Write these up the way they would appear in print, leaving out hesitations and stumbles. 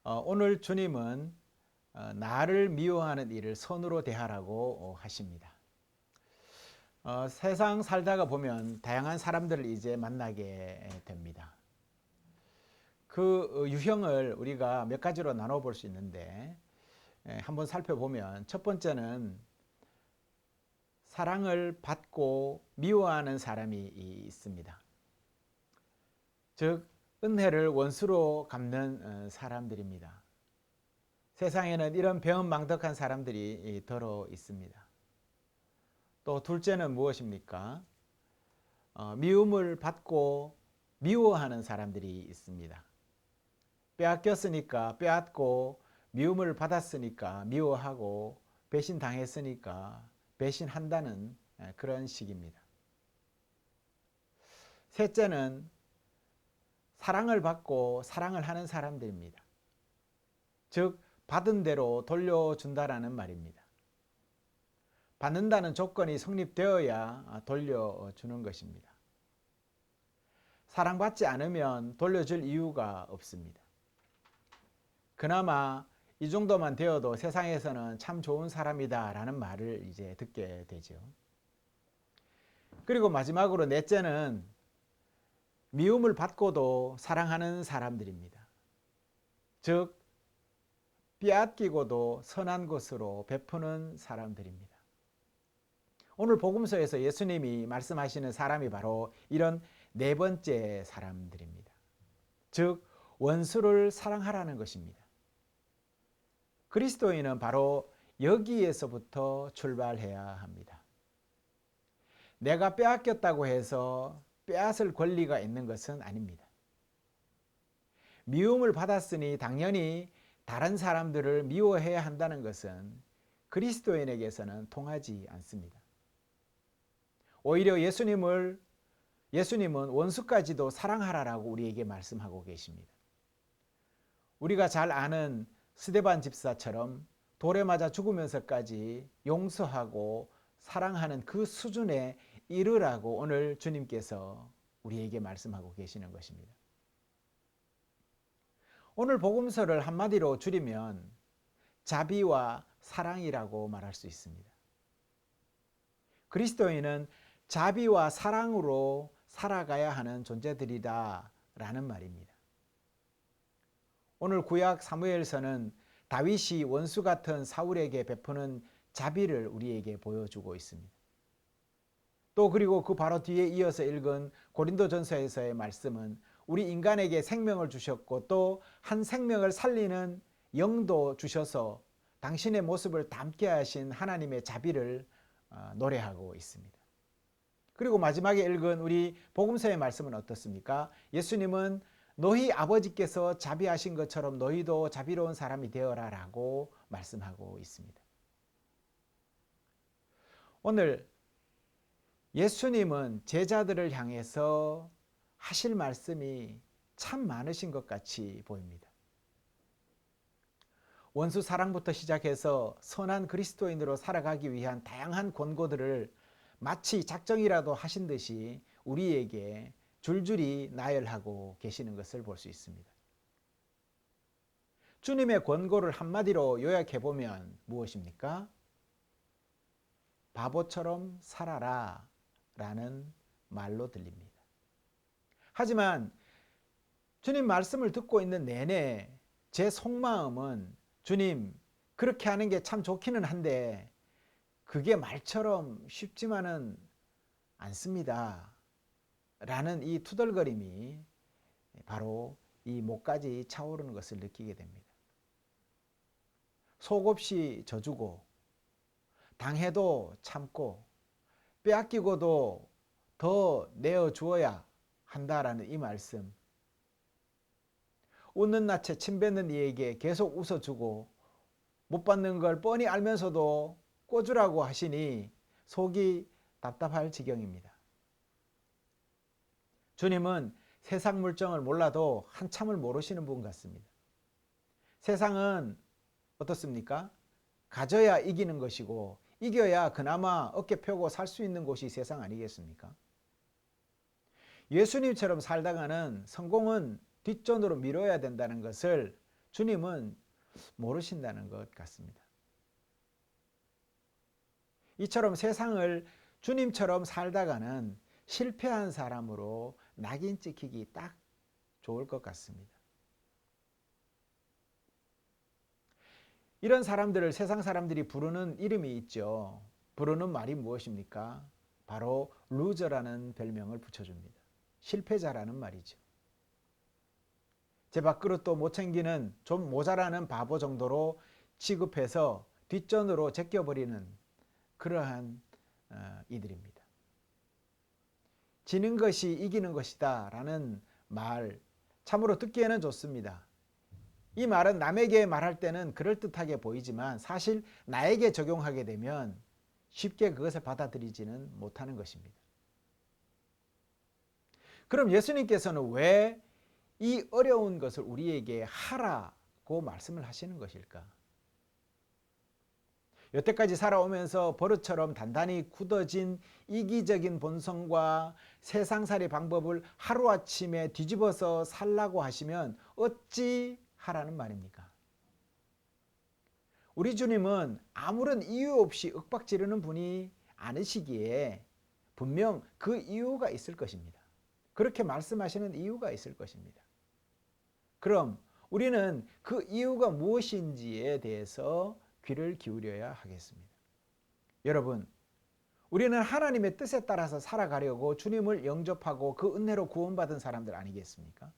오늘 주님은 나를 미워하는 일을 선으로 대하라고 하십니다. 세상 살다가 보면 다양한 사람들을 이제 만나게 됩니다. 그 유형을 우리가 몇 가지로 나눠 볼 수 있는데 한번 살펴보면 첫 번째는 사랑을 받고 미워하는 사람이 있습니다. 즉 은혜를 원수로 갚는 사람들입니다. 세상에는 이런 배은망덕한 사람들이 더러 있습니다. 또 둘째는 무엇입니까? 미움을 받고 미워하는 사람들이 있습니다. 빼앗겼으니까 빼앗고, 미움을 받았으니까 미워하고, 배신당했으니까 배신한다는 그런 식입니다. 셋째는 사랑을 받고 사랑을 하는 사람들입니다. 즉 받은 대로 돌려준다라는 말입니다. 받는다는 조건이 성립되어야 돌려주는 것입니다. 사랑받지 않으면 돌려줄 이유가 없습니다. 그나마 이 정도만 되어도 세상에서는 참 좋은 사람이다 라는 말을 이제 듣게 되죠. 그리고 마지막으로 넷째는 미움을 받고도 사랑하는 사람들입니다. 즉 빼앗기고도 선한 것으로 베푸는 사람들입니다. 오늘 복음서에서 예수님이 말씀하시는 사람이 바로 이런 네 번째 사람들입니다. 즉 원수를 사랑하라는 것입니다. 그리스도인은 바로 여기에서부터 출발해야 합니다. 내가 빼앗겼다고 해서 빼앗을 권리가 있는 것은 아닙니다. 미움을 받았으니 당연히 다른 사람들을 미워해야 한다는 것은 그리스도인에게서는 통하지 않습니다. 오히려 예수님은 원수까지도 사랑하라라고 우리에게 말씀하고 계십니다. 우리가 잘 아는 스데반 집사처럼 돌에 맞아 죽으면서까지 용서하고 사랑하는 그 수준에 이르라고 오늘 주님께서 우리에게 말씀하고 계시는 것입니다. 오늘 복음서를 한마디로 줄이면 자비와 사랑이라고 말할 수 있습니다. 그리스도인은 자비와 사랑으로 살아가야 하는 존재들이다 라는 말입니다. 오늘 구약 사무엘서는 다윗이 원수 같은 사울에게 베푸는 자비를 우리에게 보여주고 있습니다. 또 그리고 그 바로 뒤에 이어서 읽은 고린도전서에서의 말씀은 우리 인간에게 생명을 주셨고 또 한 생명을 살리는 영도 주셔서 당신의 모습을 닮게 하신 하나님의 자비를 노래하고 있습니다. 그리고 마지막에 읽은 우리 복음서의 말씀은 어떻습니까? 예수님은 너희 아버지께서 자비하신 것처럼 너희도 자비로운 사람이 되어라 라고 말씀하고 있습니다. 오늘 예수님은 제자들을 향해서 하실 말씀이 참 많으신 것 같이 보입니다. 원수 사랑부터 시작해서 선한 그리스도인으로 살아가기 위한 다양한 권고들을 마치 작정이라도 하신 듯이 우리에게 줄줄이 나열하고 계시는 것을 볼 수 있습니다. 주님의 권고를 한마디로 요약해보면 무엇입니까? 바보처럼 살아라 라는 말로 들립니다. 하지만 주님 말씀을 듣고 있는 내내 제 속마음은 주님 그렇게 하는 게 참 좋기는 한데 그게 말처럼 쉽지만은 않습니다 라는 이 투덜거림이 바로 이 목까지 차오르는 것을 느끼게 됩니다. 속없이 져주고 당해도 참고 빼앗기고도 더 내어주어야 한다라는 이 말씀, 웃는 낯에 침 뱉는 이에게 계속 웃어주고 못 받는 걸 뻔히 알면서도 꿔주라고 하시니 속이 답답할 지경입니다. 주님은 세상 물정을 몰라도 한참을 모르시는 분 같습니다. 세상은 어떻습니까? 가져야 이기는 것이고 이겨야 그나마 어깨 펴고 살 수 있는 곳이 세상 아니겠습니까? 예수님처럼 살다가는 성공은 뒷전으로 미뤄야 된다는 것을 주님은 모르신다는 것 같습니다. 이처럼 세상을 주님처럼 살다가는 실패한 사람으로 낙인 찍히기 딱 좋을 것 같습니다. 이런 사람들을 세상 사람들이 부르는 이름이 있죠. 부르는 말이 무엇입니까? 바로 루저라는 별명을 붙여줍니다. 실패자라는 말이죠. 제 밥그릇도 못 챙기는 좀 모자라는 바보 정도로 취급해서 뒷전으로 제껴버리는 그러한 이들입니다. 지는 것이 이기는 것이다 라는 말 참으로 듣기에는 좋습니다. 이 말은 남에게 말할 때는 그럴듯하게 보이지만 사실 나에게 적용하게 되면 쉽게 그것을 받아들이지는 못하는 것입니다. 그럼 예수님께서는 왜 이 어려운 것을 우리에게 하라고 말씀을 하시는 것일까? 여태까지 살아오면서 버릇처럼 단단히 굳어진 이기적인 본성과 세상살이 방법을 하루아침에 뒤집어서 살라고 하시면 어찌 하라는 말입니까? 우리 주님은 아무런 이유 없이 윽박지르는 분이 아니시기에 분명 그 이유가 있을 것입니다. 그렇게 말씀하시는 이유가 있을 것입니다. 그럼 우리는 그 이유가 무엇인지에 대해서 귀를 기울여야 하겠습니다. 여러분, 우리는 하나님의 뜻에 따라서 살아가려고 주님을 영접하고 그 은혜로 구원받은 사람들 아니겠습니까?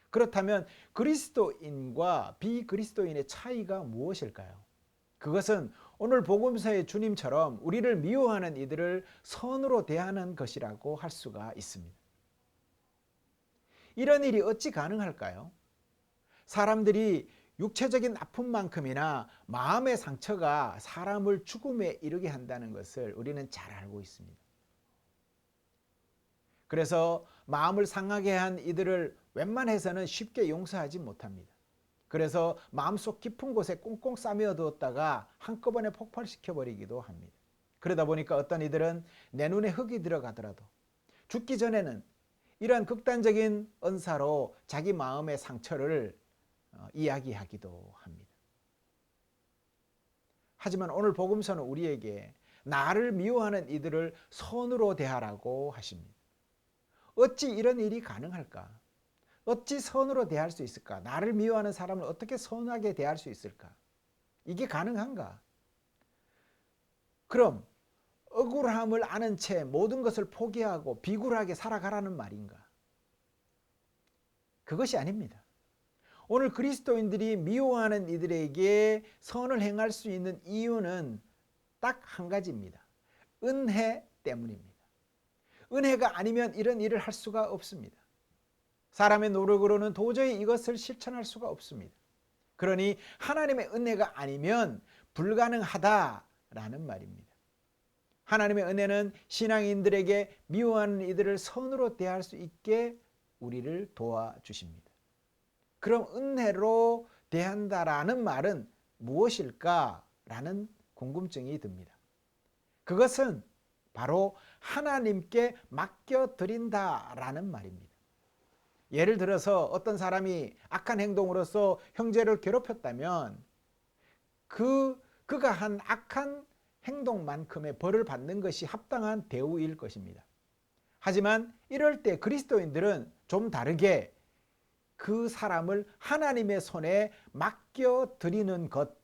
그렇다면 그리스도인과 비그리스도인의 차이가 무엇일까요? 그것은 오늘 복음서의 주님처럼 우리를 미워하는 이들을 선으로 대하는 것이라고 할 수가 있습니다. 이런 일이 어찌 가능할까요? 사람들이 육체적인 아픔만큼이나 마음의 상처가 사람을 죽음에 이르게 한다는 것을 우리는 잘 알고 있습니다. 그래서 마음을 상하게 한 이들을 웬만해서는 쉽게 용서하지 못합니다. 그래서 마음속 깊은 곳에 꽁꽁 싸매어두었다가 한꺼번에 폭발시켜버리기도 합니다. 그러다 보니까 어떤 이들은 내 눈에 흙이 들어가더라도 죽기 전에는 이러한 극단적인 언사로 자기 마음의 상처를 이야기하기도 합니다. 하지만 오늘 복음서는 우리에게 나를 미워하는 이들을 선으로 대하라고 하십니다. 어찌 이런 일이 가능할까? 어찌 선으로 대할 수 있을까? 나를 미워하는 사람을 어떻게 선하게 대할 수 있을까? 이게 가능한가? 그럼 억울함을 아는 채 모든 것을 포기하고 비굴하게 살아가라는 말인가? 그것이 아닙니다. 오늘 그리스도인들이 미워하는 이들에게 선을 행할 수 있는 이유는 딱 한 가지입니다. 은혜 때문입니다. 은혜가 아니면 이런 일을 할 수가 없습니다. 사람의 노력으로는 도저히 이것을 실천할 수가 없습니다. 그러니 하나님의 은혜가 아니면 불가능하다라는 말입니다. 하나님의 은혜는 신앙인들에게 미워하는 이들을 선으로 대할 수 있게 우리를 도와주십니다. 그럼 은혜로 대한다라는 말은 무엇일까라는 궁금증이 듭니다. 그것은 바로 하나님께 맡겨드린다라는 말입니다. 예를 들어서 어떤 사람이 악한 행동으로서 형제를 괴롭혔다면 그가 한 악한 행동만큼의 벌을 받는 것이 합당한 대우일 것입니다. 하지만 이럴 때 그리스도인들은 좀 다르게 그 사람을 하나님의 손에 맡겨드리는 것,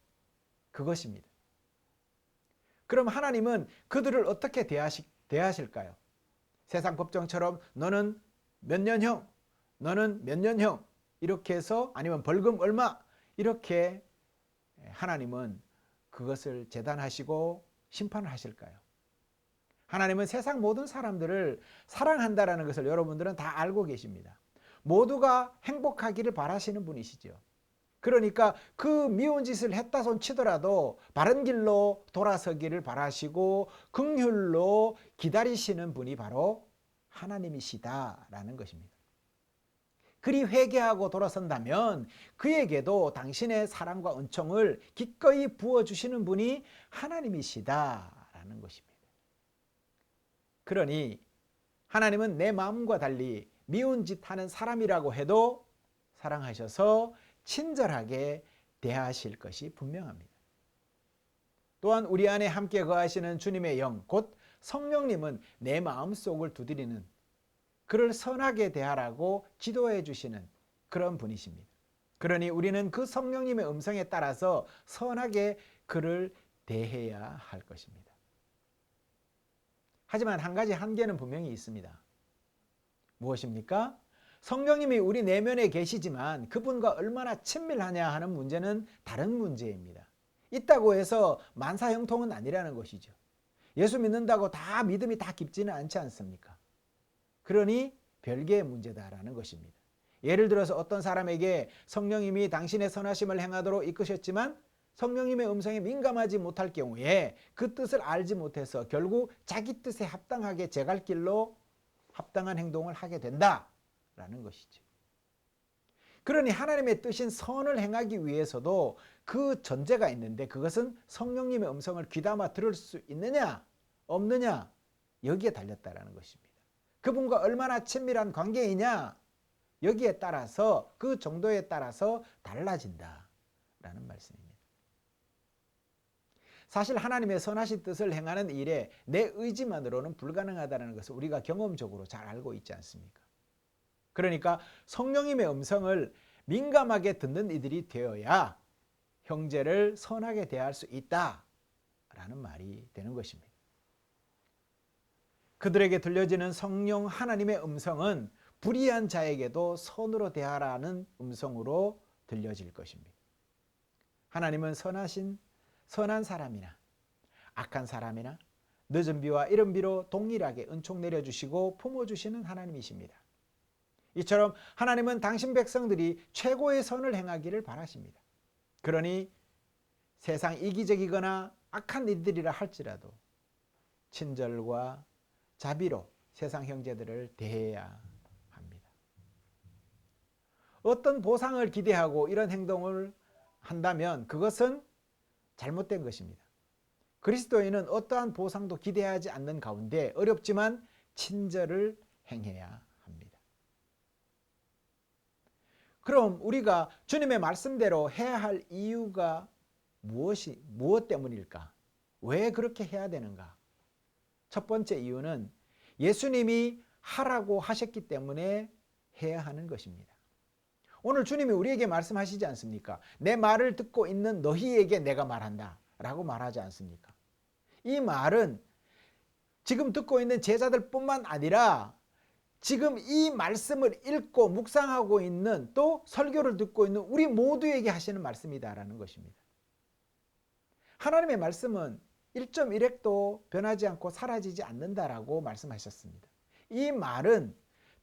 그것입니다. 그럼 하나님은 그들을 어떻게 대하실까요? 세상 법정처럼 너는 몇 년형, 너는 몇 년형 이렇게 해서 아니면 벌금 얼마 이렇게 하나님은 그것을 재단하시고 심판을 하실까요? 하나님은 세상 모든 사람들을 사랑한다라는 것을 여러분들은 다 알고 계십니다. 모두가 행복하기를 바라시는 분이시죠. 그러니까 그 미운 짓을 했다 손 치더라도 바른 길로 돌아서기를 바라시고 긍휼로 기다리시는 분이 바로 하나님이시다라는 것입니다. 그리 회개하고 돌아선다면 그에게도 당신의 사랑과 은총을 기꺼이 부어주시는 분이 하나님이시다라는 것입니다. 그러니 하나님은 내 마음과 달리 미운 짓 하는 사람이라고 해도 사랑하셔서 친절하게 대하실 것이 분명합니다. 또한 우리 안에 함께 거하시는 주님의 영, 곧 성령님은 내 마음속을 두드리는, 그를 선하게 대하라고 지도해 주시는 그런 분이십니다. 그러니 우리는 그 성령님의 음성에 따라서 선하게 그를 대해야 할 것입니다. 하지만 한 가지 한계는 분명히 있습니다. 무엇입니까? 성령님이 우리 내면에 계시지만 그분과 얼마나 친밀하냐 하는 문제는 다른 문제입니다. 있다고 해서 만사형통은 아니라는 것이죠. 예수 믿는다고 다 믿음이 다 깊지는 않지 않습니까? 그러니 별개의 문제다라는 것입니다. 예를 들어서 어떤 사람에게 성령님이 당신의 선하심을 행하도록 이끄셨지만 성령님의 음성에 민감하지 못할 경우에 그 뜻을 알지 못해서 결국 자기 뜻에 합당하게 제 갈 길로 합당한 행동을 하게 된다라는 것이죠. 그러니 하나님의 뜻인 선을 행하기 위해서도 그 전제가 있는데, 그것은 성령님의 음성을 귀담아 들을 수 있느냐 없느냐 여기에 달렸다라는 것입니다. 그분과 얼마나 친밀한 관계이냐 여기에 따라서, 그 정도에 따라서 달라진다라는 말씀입니다. 사실 하나님의 선하신 뜻을 행하는 일에 내 의지만으로는 불가능하다는 것을 우리가 경험적으로 잘 알고 있지 않습니까? 그러니까 성령님의 음성을 민감하게 듣는 이들이 되어야 형제를 선하게 대할 수 있다라는 말이 되는 것입니다. 그들에게 들려지는 성령 하나님의 음성은 불의한 자에게도 선으로 대하라는 음성으로 들려질 것입니다. 하나님은 선한 사람이나 악한 사람이나 늦은 비와 이른 비로 동일하게 은총 내려주시고 품어주시는 하나님이십니다. 이처럼 하나님은 당신 백성들이 최고의 선을 행하기를 바라십니다. 그러니 세상 이기적이거나 악한 이들이라 할지라도 친절과 자비로 세상 형제들을 대해야 합니다. 어떤 보상을 기대하고 이런 행동을 한다면 그것은 잘못된 것입니다. 그리스도인은 어떠한 보상도 기대하지 않는 가운데 어렵지만 친절을 행해야 합니다. 그럼 우리가 주님의 말씀대로 해야 할 이유가 무엇 때문일까? 왜 그렇게 해야 되는가? 첫 번째 이유는 예수님이 하라고 하셨기 때문에 해야 하는 것입니다. 오늘 주님이 우리에게 말씀하시지 않습니까? 내 말을 듣고 있는 너희에게 내가 말한다 라고 말하지 않습니까? 이 말은 지금 듣고 있는 제자들뿐만 아니라 지금 이 말씀을 읽고 묵상하고 있는, 또 설교를 듣고 있는 우리 모두에게 하시는 말씀이다라는 것입니다. 하나님의 말씀은 1.1핵도 변하지 않고 사라지지 않는다라고 말씀하셨습니다. 이 말은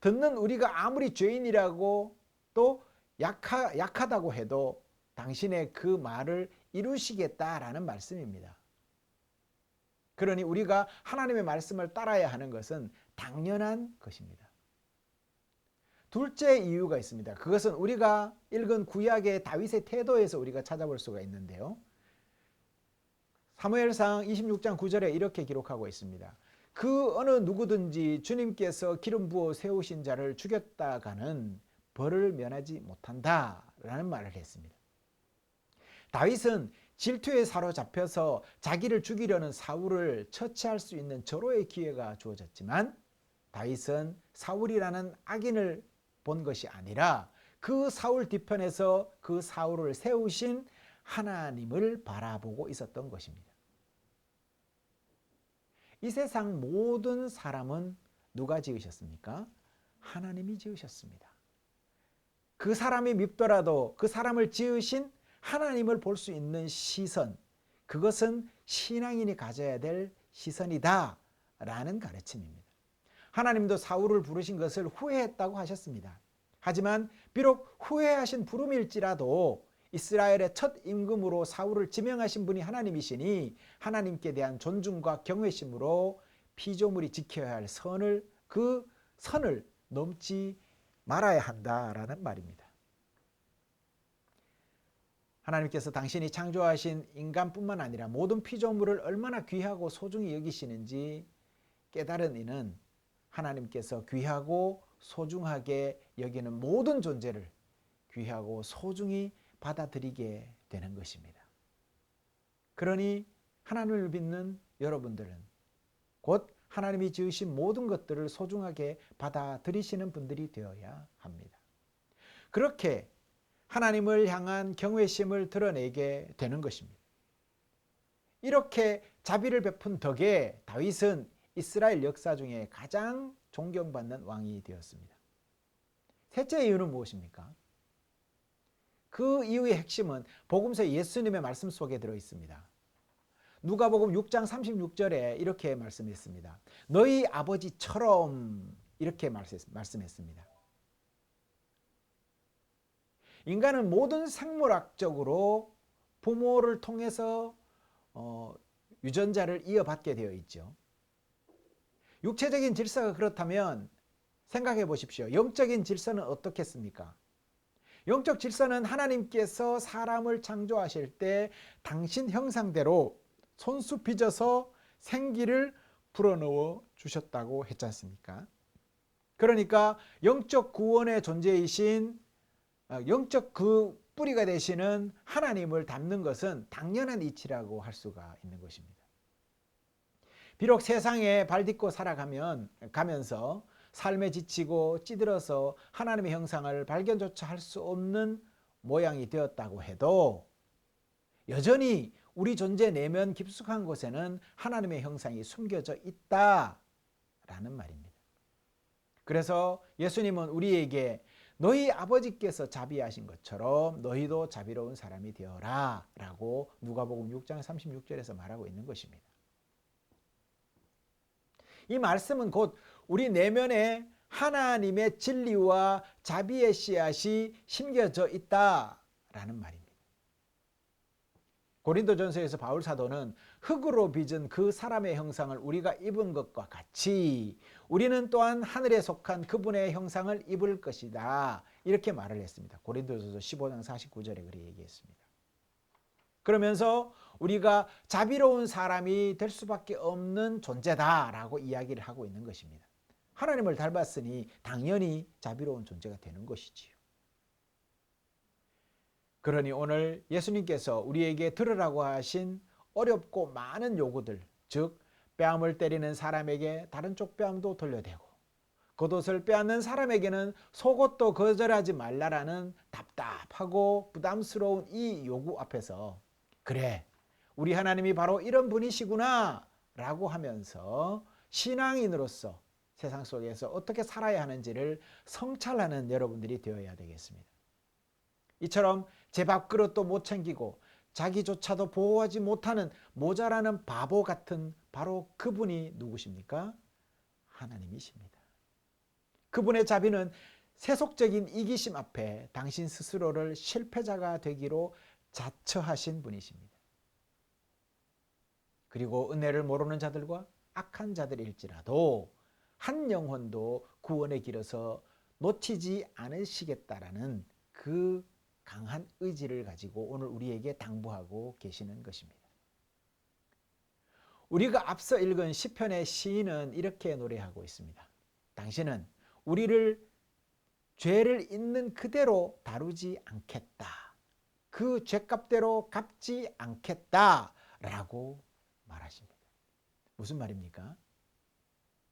듣는 우리가 아무리 죄인이라고 또 약하다고 해도 당신의 그 말을 이루시겠다라는 말씀입니다. 그러니 우리가 하나님의 말씀을 따라야 하는 것은 당연한 것입니다. 둘째 이유가 있습니다. 그것은 우리가 읽은 구약의 다윗의 태도에서 우리가 찾아볼 수가 있는데요. 사무엘상 26장 9절에 이렇게 기록하고 있습니다. 그 어느 누구든지 주님께서 기름 부어 세우신 자를 죽였다가는 벌을 면하지 못한다 라는 말을 했습니다. 다윗은 질투에 사로잡혀서 자기를 죽이려는 사울을 처치할 수 있는 절호의 기회가 주어졌지만 다윗은 사울이라는 악인을 본 것이 아니라 그 사울 뒤편에서 그 사울을 세우신 하나님을 바라보고 있었던 것입니다. 이 세상 모든 사람은 누가 지으셨습니까? 하나님이 지으셨습니다. 그 사람이 밉더라도 그 사람을 지으신 하나님을 볼 수 있는 시선, 그것은 신앙인이 가져야 될 시선이다 라는 가르침입니다. 하나님도 사울을 부르신 것을 후회했다고 하셨습니다. 하지만 비록 후회하신 부름일지라도 이스라엘의 첫 임금으로 사울을 지명하신 분이 하나님이시니 하나님께 대한 존중과 경외심으로 피조물이 지켜야 할 그 선을 넘지 말아야 한다라는 말입니다. 하나님께서 당신이 창조하신 인간뿐만 아니라 모든 피조물을 얼마나 귀하고 소중히 여기시는지 깨달은 이는 하나님께서 귀하고 소중하게 여기는 모든 존재를 귀하고 소중히 받아들이게 되는 것입니다. 그러니 하나님을 믿는 여러분들은 곧 하나님이 지으신 모든 것들을 소중하게 받아들이시는 분들이 되어야 합니다. 그렇게 하나님을 향한 경외심을 드러내게 되는 것입니다. 이렇게 자비를 베푼 덕에 다윗은 이스라엘 역사 중에 가장 존경받는 왕이 되었습니다. 셋째 이유는 무엇입니까? 그 이유의 핵심은 복음서 예수님의 말씀 속에 들어 있습니다. 누가복음 6장 36절에 이렇게 말씀했습니다. 너희 아버지처럼 이렇게 말씀했습니다. 인간은 모든 생물학적으로 부모를 통해서 유전자를 이어받게 되어 있죠. 육체적인 질서가 그렇다면 생각해 보십시오. 영적인 질서는 어떻겠습니까? 영적 질서는 하나님께서 사람을 창조하실 때 당신 형상대로 손수 빚어서 생기를 불어넣어 주셨다고 했지 않습니까? 그러니까 영적 구원의 존재이신 영적 그 뿌리가 되시는 하나님을 닮는 것은 당연한 이치라고 할 수가 있는 것입니다. 비록 세상에 발 딛고 살아가면서 삶에 지치고 찌들어서 하나님의 형상을 발견조차 할 수 없는 모양이 되었다고 해도 여전히 우리 존재 내면 깊숙한 곳에는 하나님의 형상이 숨겨져 있다라는 말입니다. 그래서 예수님은 우리에게 너희 아버지께서 자비하신 것처럼 너희도 자비로운 사람이 되어라 라고 누가복음 6장 36절에서 말하고 있는 것입니다. 이 말씀은 곧 우리 내면에 하나님의 진리와 자비의 씨앗이 심겨져 있다라는 말입니다. 고린도전서에서 바울 사도는 흙으로 빚은 그 사람의 형상을 우리가 입은 것과 같이 우리는 또한 하늘에 속한 그분의 형상을 입을 것이다. 이렇게 말을 했습니다. 고린도전서 15장 49절에 그렇게 얘기했습니다. 그러면서 우리가 자비로운 사람이 될 수밖에 없는 존재다라고 이야기를 하고 있는 것입니다. 하나님을 닮았으니 당연히 자비로운 존재가 되는 것이지요. 그러니 오늘 예수님께서 우리에게 들으라고 하신 어렵고 많은 요구들, 즉 뺨을 때리는 사람에게 다른 쪽 뺨도 돌려대고 겉옷을 빼앗는 사람에게는 속옷도 거절하지 말라라는 답답하고 부담스러운 이 요구 앞에서 그래, 우리 하나님이 바로 이런 분이시구나 라고 하면서 신앙인으로서 세상 속에서 어떻게 살아야 하는지를 성찰하는 여러분들이 되어야 되겠습니다. 이처럼 제 밥그릇도 못 챙기고 자기조차도 보호하지 못하는 모자라는 바보 같은 바로 그분이 누구십니까? 하나님이십니다. 그분의 자비는 세속적인 이기심 앞에 당신 스스로를 실패자가 되기로 자처하신 분이십니다. 그리고 은혜를 모르는 자들과 악한 자들일지라도 한 영혼도 구원의 길에서 놓치지 않으시겠다라는 그 강한 의지를 가지고 오늘 우리에게 당부하고 계시는 것입니다. 우리가 앞서 읽은 시편의 시인은 이렇게 노래하고 있습니다. 당신은 우리를 죄를 있는 그대로 다루지 않겠다. 그 죄값대로 갚지 않겠다라고 말하십니다. 무슨 말입니까?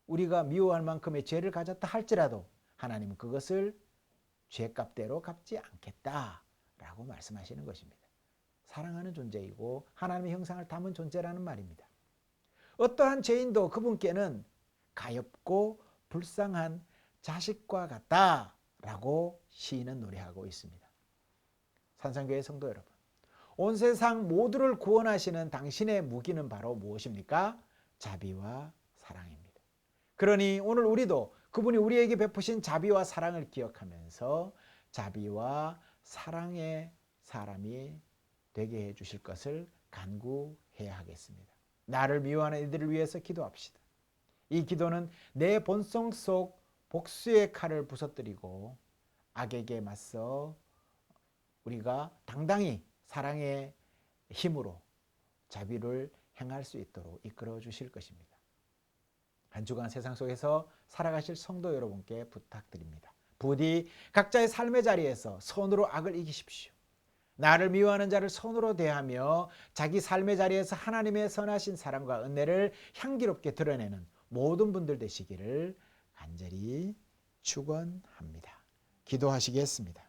우리가 미워할 만큼의 죄를 가졌다 할지라도 하나님은 그것을 죄값대로 갚지 않겠다라고 말씀하시는 것입니다. 사랑하는 존재이고 하나님의 형상을 담은 존재라는 말입니다. 어떠한 죄인도 그분께는 가엾고 불쌍한 자식과 같다라고 시인은 노래하고 있습니다. 산상교회 성도 여러분, 온 세상 모두를 구원하시는 당신의 무기는 바로 무엇입니까? 자비와 사랑입니다. 그러니 오늘 우리도 그분이 우리에게 베푸신 자비와 사랑을 기억하면서 자비와 사랑의 사람이 되게 해주실 것을 간구해야 하겠습니다. 나를 미워하는 이들을 위해서 기도합시다. 이 기도는 내 본성 속 복수의 칼을 부서뜨리고 악에게 맞서 우리가 당당히 사랑의 힘으로 자비를 행할 수 있도록 이끌어 주실 것입니다. 한 주간 세상 속에서 살아가실 성도 여러분께 부탁드립니다. 부디 각자의 삶의 자리에서 선으로 악을 이기십시오. 나를 미워하는 자를 선으로 대하며 자기 삶의 자리에서 하나님의 선하신 사랑과 은혜를 향기롭게 드러내는 모든 분들 되시기를 간절히 축원합니다. 기도하시겠습니다.